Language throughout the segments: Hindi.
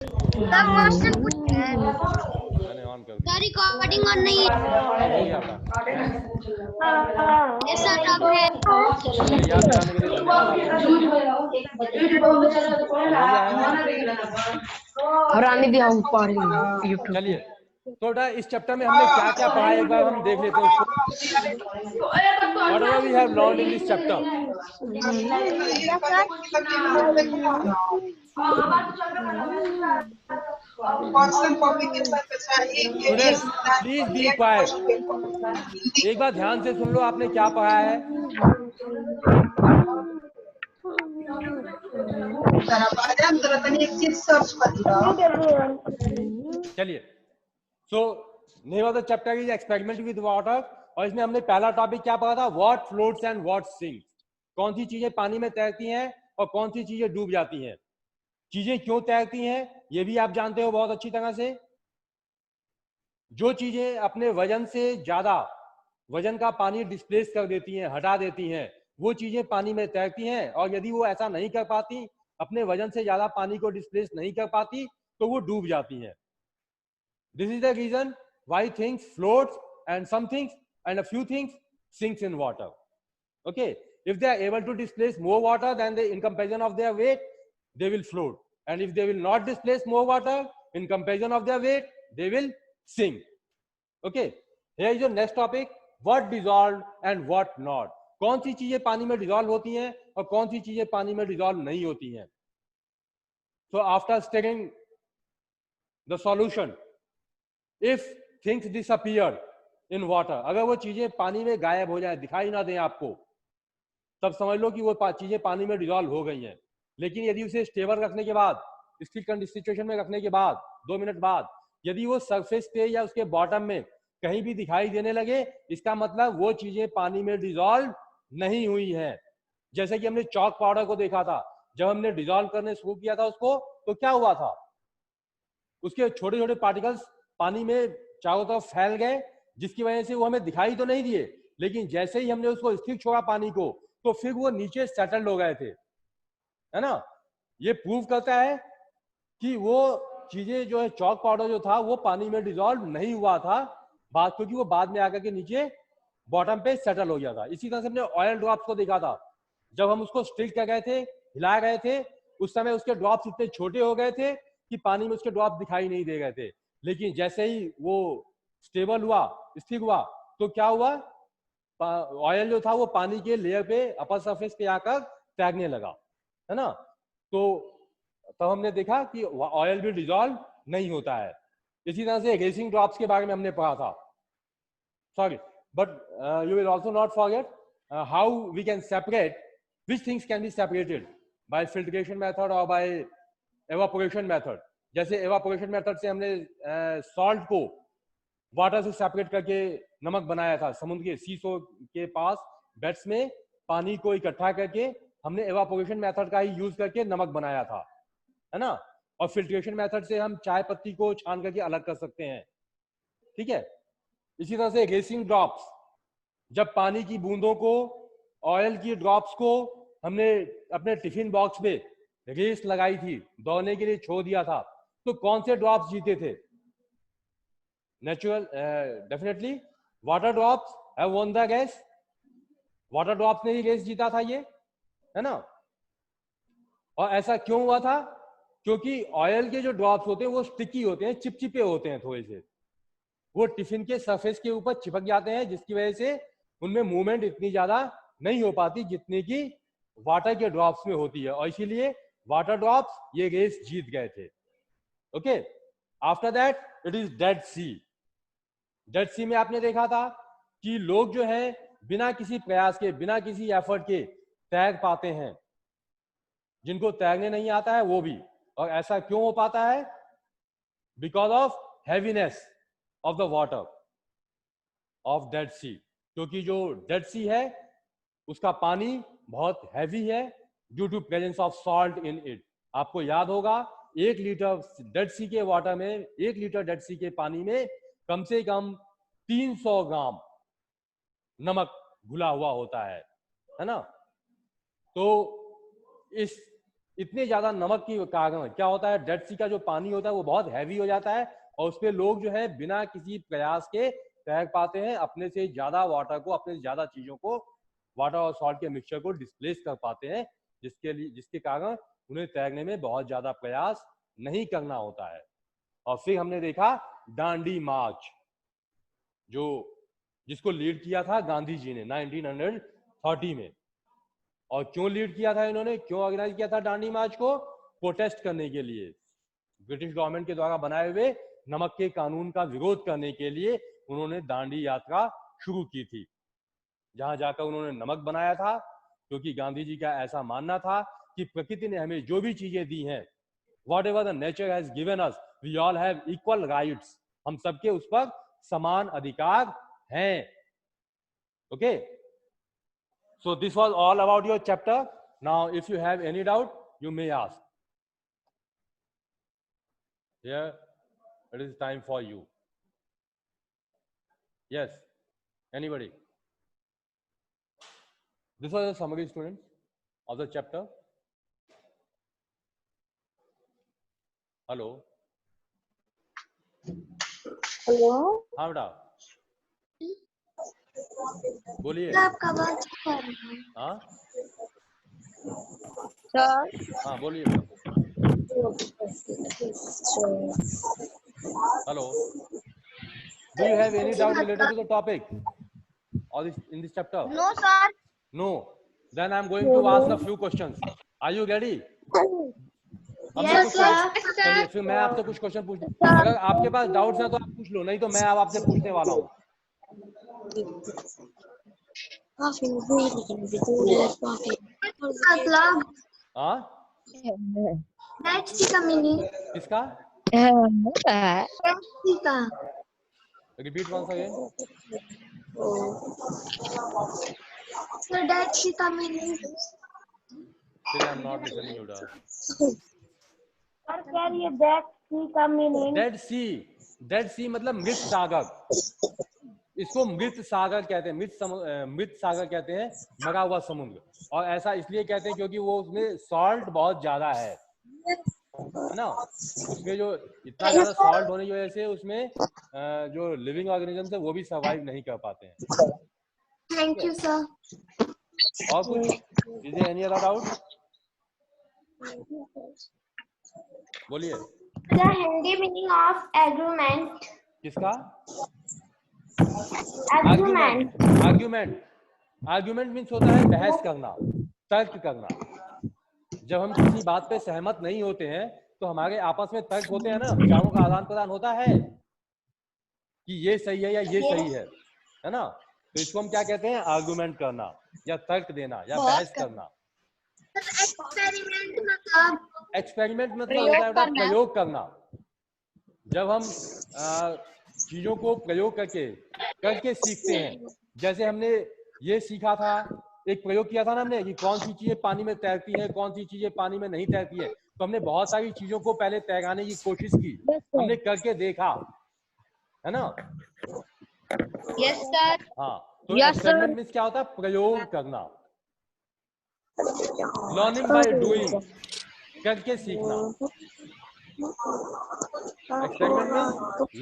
क्वेश्चन पूछते हैं। मैंने ऑन कर दिया। रिकॉर्डिंग ऑन नहीं है। अब हो गया था। यस सर, अब है। चलिए, याद दिलाने के लिए धन्यवाद आपका। अब हो गया है ऑन। और आने दिया ऊपर यूट्यूब। चलिए, तो बेटा इस चैप्टर में हमने क्या क्या पढ़ा है एक बार हम देख लेते हैं उसको। Whatever we have learned in this chapter. Yes sir. Students, please be quiet. एक बार ध्यान से सुन लो आपने क्या पढ़ा है। चलिए, so name of the chapter is experiment with water, और इसमें हमने पहला टॉपिक क्या पढ़ा था, what floats and what sinks. कौन सी चीजें पानी में तैरती हैं और कौन सी चीजें डूब जाती हैं। चीजें क्यों तैरती हैं ये भी आप जानते हो बहुत अच्छी तरह से। जो चीजें अपने वजन से ज्यादा वजन का पानी डिस्प्लेस कर देती हैं, हटा देती हैं, वो चीजें पानी में तैरती हैं, और यदि वो ऐसा नहीं कर पाती, अपने वजन से ज्यादा पानी को डिस्प्लेस नहीं कर पाती, तो वो डूब जाती हैं। This is the reason why things floats and some things and a few things sinks in water. Okay, if they are able to displace more water than they in comparison of their weight, they will float, and if they will not displace more water in comparison of their weight, they will sink. Okay, here is your next topic, what dissolved and what not. कौन सी चीजें पानी में डिसॉल्व होती हैं और कौन सी चीजें पानी में डिसॉल्व नहीं होती हैं. So after studying the solution, if things disappear in water, अगर वो चीजें पानी में गायब हो जाए, दिखाई ना दें आपको, तब समझ लो कि वो चीजें पानी में डिसॉल्व हो गई हैं. लेकिन यदि उसे स्टेबल रखने के बाद, स्थिर सिचुएशन में रखने के बाद 2 मिनट बाद यदि वो सरफेस पे या उसके बॉटम में कहीं भी दिखाई देने लगे, इसका मतलब वो चीजें पानी में डिसॉल्व नहीं हुई है. जैसे कि हमने चॉक पाउडर को देखा था, जब हमने डिसॉल्व करने शुरू किया था उसको, तो क्या हुआ था, उसके छोटे छोटे पार्टिकल्स पानी में चारों तरफ फैल गए, जिसकी वजह से वो हमें दिखाई तो नहीं दिए, लेकिन जैसे ही हमने उसको स्थिर छोड़ा पानी को, तो फिर वो नीचे सेटल्ड हो गए थे, है ना. ये प्रूव करता है कि वो चीजें जो है, चॉक पाउडर जो था वो पानी में डिसॉल्व नहीं हुआ था, बात क्योंकि वो बाद में आकर के नीचे बॉटम पे सेटल हो गया था. इसी तरह से हमने ऑयल ड्रॉप्स को देखा था, जब हम उसको स्टिक कर गए थे, हिला गए थे, उस समय उसके ड्रॉप्स इतने छोटे हो गए थे कि पानी में उसके ड्रॉप दिखाई नहीं दे गए थे. लेकिन जैसे ही वो स्टेबल हुआ, स्थिर हुआ, तो क्या हुआ, ऑयल जो था वो पानी के लेयर पे, अपर सरफेस पे आकर तैरने लगा, है ना. तो तब हमने देखा कि ऑयल भी डिसॉल्व नहीं होता है. इसी तरह से रेसिंग ड्रॉप्स के बारे में हमने पढ़ा था. Sorry, but you will also not forget how we can separate, which things can be separated by filtration method or by evaporation method. जैसे evaporation method से हमने salt को वाटर से सेपरेट करके नमक बनाया था, समुद्र के सीसो के पास बेड्स में पानी को इकट्ठा करके हमने एवापोरेशन मेथड का ही यूज करके नमक बनाया था, है ना. और फिल्ट्रेशन मेथड से हम चाय पत्ती को छान करके अलग कर सकते हैं, ठीक है. इसी तरह से रेसिंग ड्रॉप्स, जब पानी की बूंदों को, ऑयल की ड्रॉप्स को हमने अपने टिफिन बॉक्स में रेस लगाई थी, दौड़ने के लिए छोड़ दिया था, तो कौन से ड्रॉप्स जीते थे. Natural definitely water drops have won the race. Water drops ने ही रेस जीता था ये, है ना. और ऐसा क्यों हुआ था, क्योंकि ऑयल के जो ड्रॉप्स होते हैं वो स्टिकी होते हैं, चिपचिपे होते हैं थोड़े से, वो टिफिन के सरफेस के ऊपर चिपक जाते हैं, जिसकी वजह से उनमें मूवमेंट इतनी ज्यादा नहीं हो पाती जितनी की वाटर के ड्रॉप्स में होती है, और इसीलिए वाटर ड्रॉप्स ये रेस जीत गए थे. Okay, after that it is Dead Sea. Dead Sea में आपने देखा था कि लोग जो है बिना किसी प्रयास के, बिना किसी एफर्ट के तैर पाते हैं, जिनको तैरने नहीं आता है वो भी. और ऐसा क्यों हो पाता है, because of heaviness of the water of Dead Sea. क्योंकि जो डेड सी है उसका पानी बहुत हैवी है due to presence of salt in it. आपको याद होगा 1 लीटर डेड सी के वाटर में, 1 लीटर डेड सी के पानी में कम से कम 300 ग्राम नमक घुला हुआ होता है ना. तो इतने ज्यादा नमक की कारण क्या होता है, डेड सी का जो पानी होता है वो बहुत हैवी हो जाता है और उसपे लोग जो है बिना किसी प्रयास के तैर पाते हैं, अपने से ज्यादा वाटर को, अपने से ज्यादा चीजों को, वाटर और सॉल्ट के मिक्सचर को डिस्प्लेस कर पाते हैं, जिसके कारण उन्हें तैरने में बहुत ज्यादा प्रयास नहीं करना होता है। और फिर हमने देखा दांडी मार्च, जिसको लीड किया था गांधी जी ने 1930 में। और क्यों लीड किया था इन्होंने, क्यों ऑर्गेनाइज किया था दांडी मार्च को? प्रोटेस्ट करने के लिए, ब्रिटिश गवर्नमेंट के द्वारा बनाए हुए नमक के कानून का विरोध करने के लिए उन्होंने दांडी यात्रा शुरू की थी, जहां जाकर उन्होंने नमक बनाया था, क्योंकि गांधी जी का ऐसा मानना था कि प्रकृति ने हमें जो भी चीजें दी हैं, whatever the nature has given us, we all have equal rights, हम सबके उस पर समान अधिकार हैं। Okay, so this was all about your chapter. Now if you have any doubt you may ask. Here it is time for you. Yes, anybody? This was a summary, students, of the chapter. Hello. Hello हाँ बेटा बोलिए। आपका बात कर रहा है। हाँ सर। हाँ बोलिए बेटा। Hello. Do you have any doubt related to the topic or in this chapter? No sir. No. Then I am going to ask a few questions. Are you ready? Yes sir. चलिए फिर मैं आपसे कुछ क्वेश्चन पूछ, अगर आपके पास डाउट्स हैं तो आप पूछ लो, नहीं तो मैं अब आपसे पूछने वाला हूँ। मतलब हाँ टैक्सी का मीनिंग, किसका? टैक्सी का repeat once again. Sir, taxi का meaning. Still I am not listening you da. Sir कह रही है डेड सी का मीनिंग। डेड सी मतलब मृत सागर, इसको मृत सागर कहते हैं, मृत सागर कहते हैं, मरा हुआ समुद्र। और ऐसा इसलिए कहते हैं क्योंकि वो उसमें सॉल्ट बहुत ज्यादा है ना, उसमें जो इतना ज्यादा सॉल्ट होने की वजह से उसमें जो लिविंग ऑर्गेनिजम्स है वो भी सर्वाइव नहीं कर पाते हैं। Thank you sir. और कुछ, is there any other doubt? बोलिए। The Hindi meaning of agreement. किसका? एग्रीमेंट। आर्ग्यूमेंट मीन्स होता है बहस करना, तर्क करना। जब हम किसी बात पे सहमत नहीं होते हैं तो हमारे आपस में तर्क होते हैं ना, विचारों का आदान प्रदान होता है कि ये सही है या ये सही है ना। तो इसको हम क्या कहते हैं? आर्गुमेंट करना या तर्क देना या बहस करना। एक्सपेरिमेंट मतलब होता है प्रयोग करना। जब हम चीजों को प्रयोग करके सीखते हैं, जैसे हमने ये सीखा था, एक प्रयोग किया था ना हमने कि कौन सी चीजें पानी में तैरती है, कौन सी चीजें पानी में नहीं तैरती है। तो हमने बहुत सारी चीजों को पहले तैराने की कोशिश की, हमने करके देखा, है ना। Yes sir. हाँ, तो एक्सपेरिमेंट मींस क्या होता है? प्रयोग करना। लर्निंग बाय डूइंग, करके सीखना। Experiment means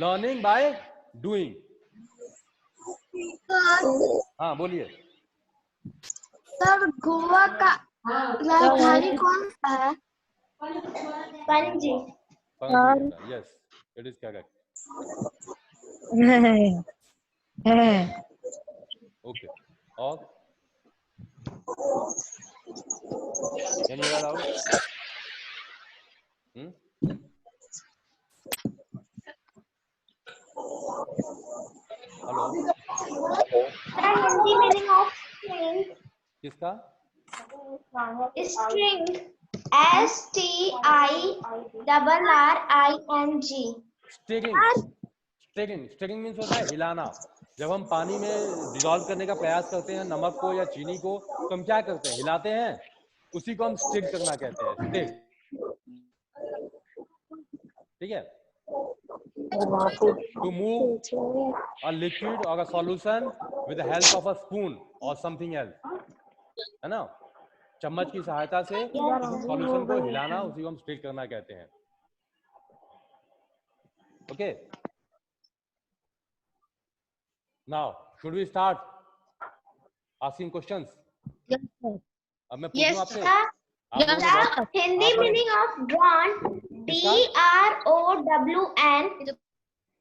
learning by doing. हाँ बोलिए। सर, गोवा का राजधानी कौन सा है? Panaji. Yes, it is correct. Okay, और any other doubt? Hello. Hindi meaning of string. किसका? String, STIRRING। स्टिरिंग मीन्स होता है हिलाना। जब हम पानी में डिसॉल्व करने का प्रयास करते हैं नमक को या चीनी को, तो हम क्या करते हैं? हिलाते हैं। उसी को हम स्टिर करना कहते हैं, स्टिर। ठीक है। टू मूव अ लिक्विड और a solution with the help of a spoon और समथिंग एल्स, है ना। चम्मच की सहायता से सॉल्यूशन को हिलाना, उसी को हम स्ट्रेट करना कहते हैं। Okay, now should we start asking questions? Yes, sir. अब मैं पूछूं आपसे, Sir, आप लोगों ने sir, Hindi आपने- meaning of drawn, DROWN.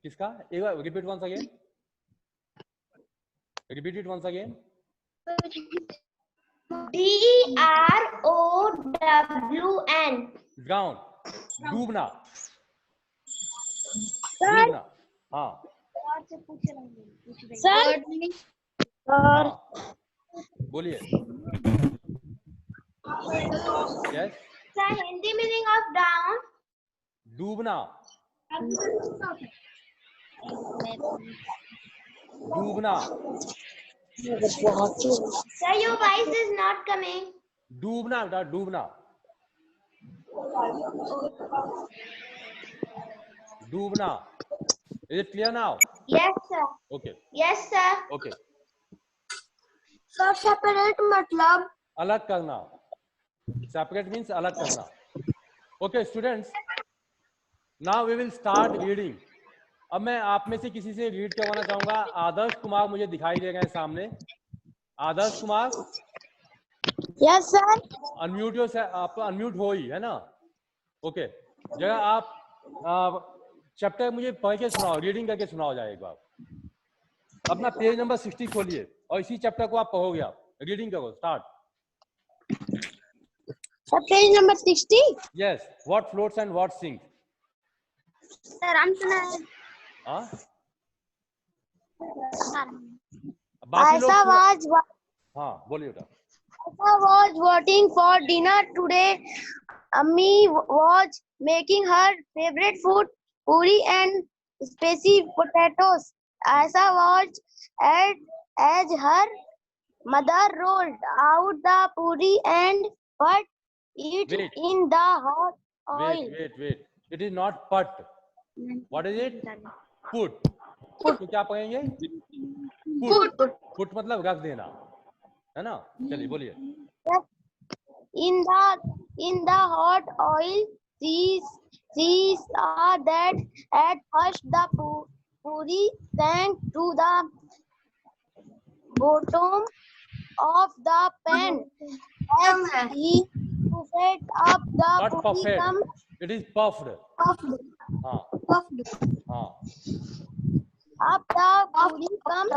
किसका? एक बार repeat once again, repeat it once again. DROWN. Ground, डूबना, डूबना। हाँ Sir, हाँ, बोलिए। Yes, Sir, Hindi meaning of down. डूबना, डूबना, Sir, your voice is not coming. डूबना बेटा, डूबना, डूबना। Is it clear now? Yes, sir. Okay Yes, sir. Okay, Sir, separate मतलब? अलग करना, सेपरेट मीन्स अलग करना। Okay students, now we will start reading. अब मैं आप में से किसी से रीड करवाना चाहूंगा। आदर्श कुमार मुझे दिखाई दे रहे हैं सामने। Adarsh Kumar, yes, sir. Unmute हो, आप अनम्यूट हो ही है ना? ओके, जरा आप चैप्टर मुझे पढ़ के सुनाओ, रीडिंग करके सुनाओ जाए एक बार। अपना पेज नंबर 60 खोलिए और इसी चैप्टर को आप पढ़ोगे। आप रीडिंग करो, start. Sir, page number 60. Yes, what floats and what sinks. Sir, हाँ, बाकी लोग हाँ बोलिए बेटा। Aisa was waiting for dinner today. Ammi was making her favorite food, puri and spicy potatoes. Aisa was as her mother rolled out the puri and put it Wait. in the hot oil. wait, it is not put, what is it? Put तो क्या पढ़ेंगे? Put मतलब रख देना, है ना? चलिए बोलिए। In the hot oil, she saw that at first the puri sank to the bottom of the pan. As he puffed up the Not puri puffed, come it is puffed. हाँ हाँ, up the puri come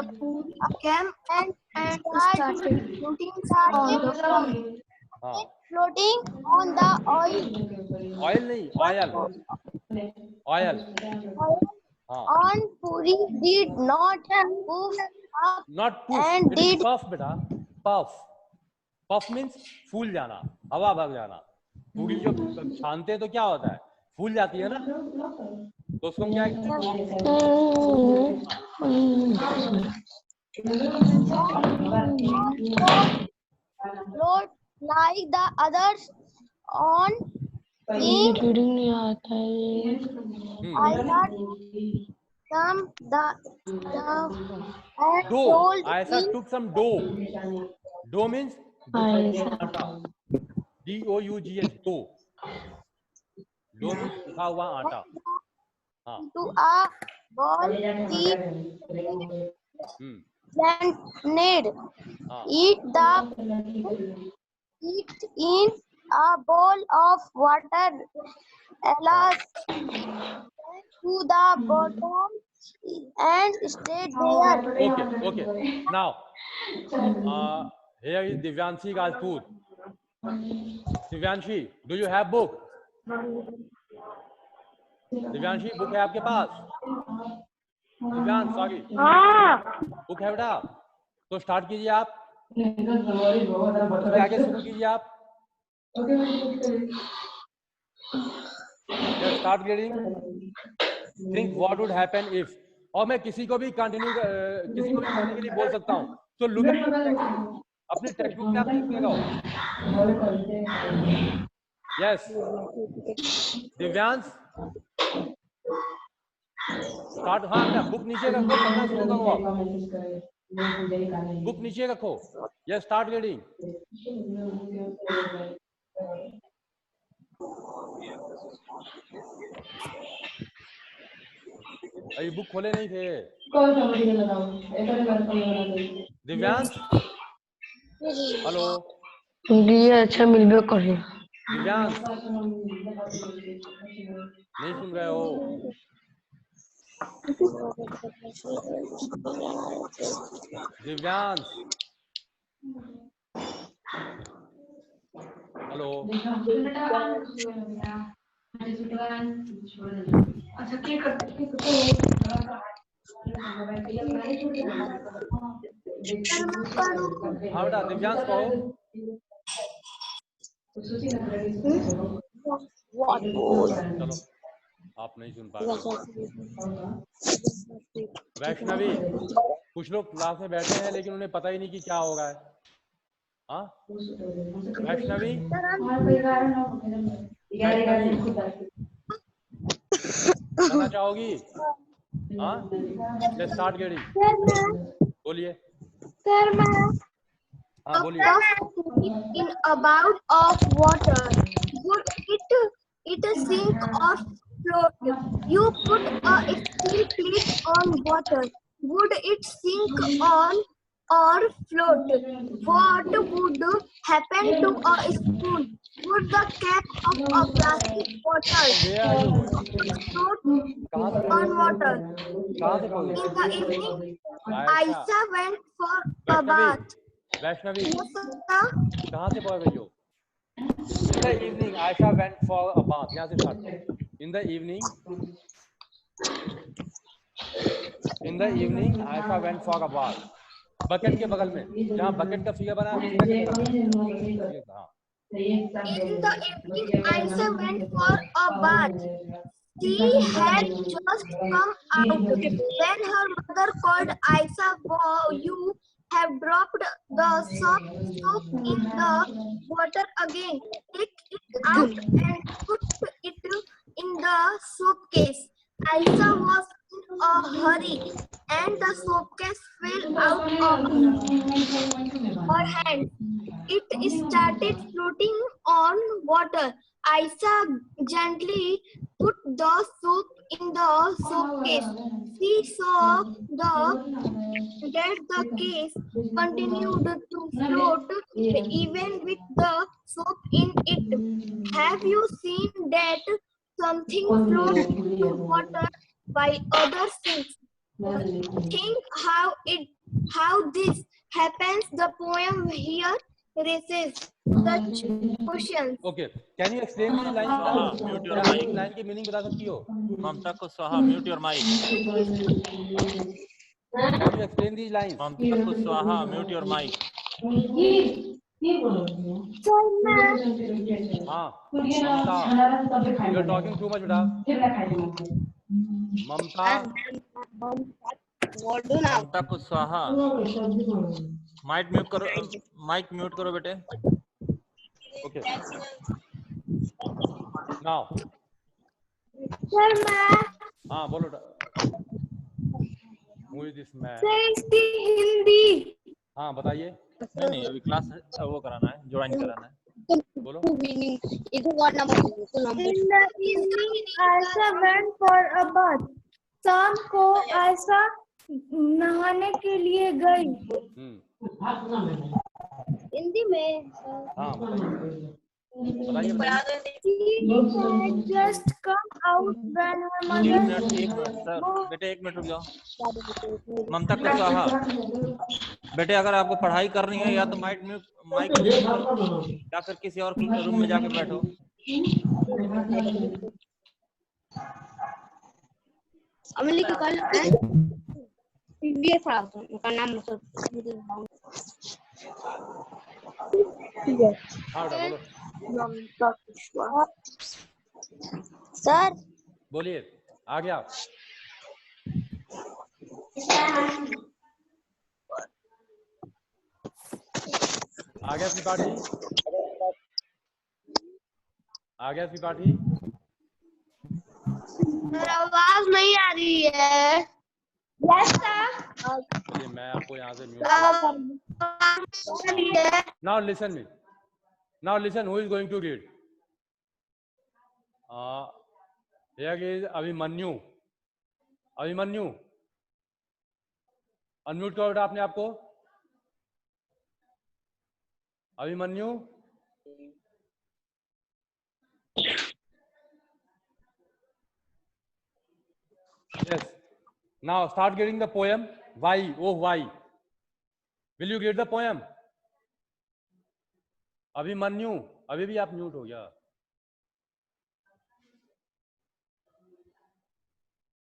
and started हाँ, floating on the oil. Oil नहीं, ऑयल हाँ, On puri did not puff up not puff, and it is did puff बेटा, puff means फूल जाना, हवा भर जाना। पूरी जो छानते हैं तो क्या होता है, फूल जाती है ना, तो उसको हम क्या float like the others on reading नहीं आता है। I got some the and dough, told ऐसा him took some dough, dough means आटा, DOUGH, dough means सूखा हुआ आटा। हाँ, to a ball she planted हाँ, it in a bowl of water. Alas, to the bottom and stayed there. Okay. Now, here is Divyanshi Rajput. Divyanshi, do you have book? Divyanshi, book है आपके पास? दिव्यांश, सॉरी, बुक है बेटा? तो स्टार्ट कीजिए आप, तो आगे शुरू कीजिए आप। Start reading. Think what would happen if, और मैं किसी को भी कंटिन्यू करने के लिए बोल सकता हूँ। तो लुक एट अपनी टेक्स्ट बुक में आप लिख लगाओ। Yes Divyansh, start. हाँ बेटा, बुक नीचे रखो, पढ़ना शुरू करो आप। बुक नीचे रखो। Yes, start reading. अभी बुक खोले नहीं थे। दिव्यांश, हेलो ये अच्छा मिल कर रही दिव्यांश, नहीं सुन रहे हो? दिव्यांश, हेलो हाँ बेटा दिव्यांश कहो। चलो आप नहीं सुन पा रहे। वैष्णवी, कुछ लोग क्लास में बैठे हैं लेकिन उन्हें पता ही नहीं कि क्या हो रहा है। हाँ वैष्णवी, करना चाहोगी? हाँ लेट्स स्टार्ट गेटिंग। बोलिए। Sir, हाँ बोलिए। in about of water, would it sink or float? You put a steel plate on water. Would it sink on or float? What would happen to a spoon? Would the cap of a plastic bottle Where are you going? float कहाँ से on water? कहाँ से बोल In रहे the evening, हो? Aisha went for a Vaishnavi, bath. Vaishnavi Yes, sir. कहाँ से बोल रही हो? In the evening, Aisha went for a bath. यहाँ से start करो। In the evening, Aisha went for a bath. Bucket के बगल में, जहाँ बकेट का फिगर बना है उसमें के बगल में। हाँ। In the evening, Aisha went for a bath. She had just come out when her mother called Aisha, you have dropped the soap in the water again. Take it out and put it in the soap case. Aisha was in a hurry and the soap case fell out of her hand. It started floating on water. Aisha gently put the soap in the soap case. She saw that the case continued to float even with the soap in it. Have you seen that something floats into water while others sinks? Think how this happens. The poem here raises such questions. Okay, can you explain these lines? Mute your क्या mic. एक लाइन की मीनिंग बता सकती हो? Mamta Kushwaha, mute your mic. Can you explain these lines? Mamta Kushwaha, mute your mic. हाँ Mamta, you are talking too much बेटा। ममता, ममता कुशवाहा, माइक म्यूट करो बेटे। Okay. Now. हाँ बोलो बेटा। Who is this man? Hindi. हाँ बताइए। नहीं अभी क्लास वो कराना है, ज्वाइन कराना है। बोलो। In the evening, Aisha went for a bath. शाम को आयशा नहाने के लिए गई। हिंदी में। हाँ बताइए बताइए। She had just come out when her mother. एक मिनट सर, बेटे एक मिनट रुक जाओ। ममता कुशवाहा, बेटे अगर आपको पढ़ाई करनी है या तो माइक म्यूट करो या फिर किसी और रूम में जाकर बैठो। अमली का कल ये था उनका नाम हाँ बेटा बोलो। सर बोलिए आ गया। आ गया त्रिपाठी, आ गया त्रिपाठी। आवाज नहीं आ रही है। ये मैं आपको यहाँ से mute Now listen me. Now listen. Who is going to read? Here is Abhimanyu. Abhimanyu, unmute करो बेटा अपने आप को. Abhimanyu, yes. Now start getting the poem. Why? Oh, why? Will you get the poem? Abhimanyu, अभी भी आप म्यूट हो गया.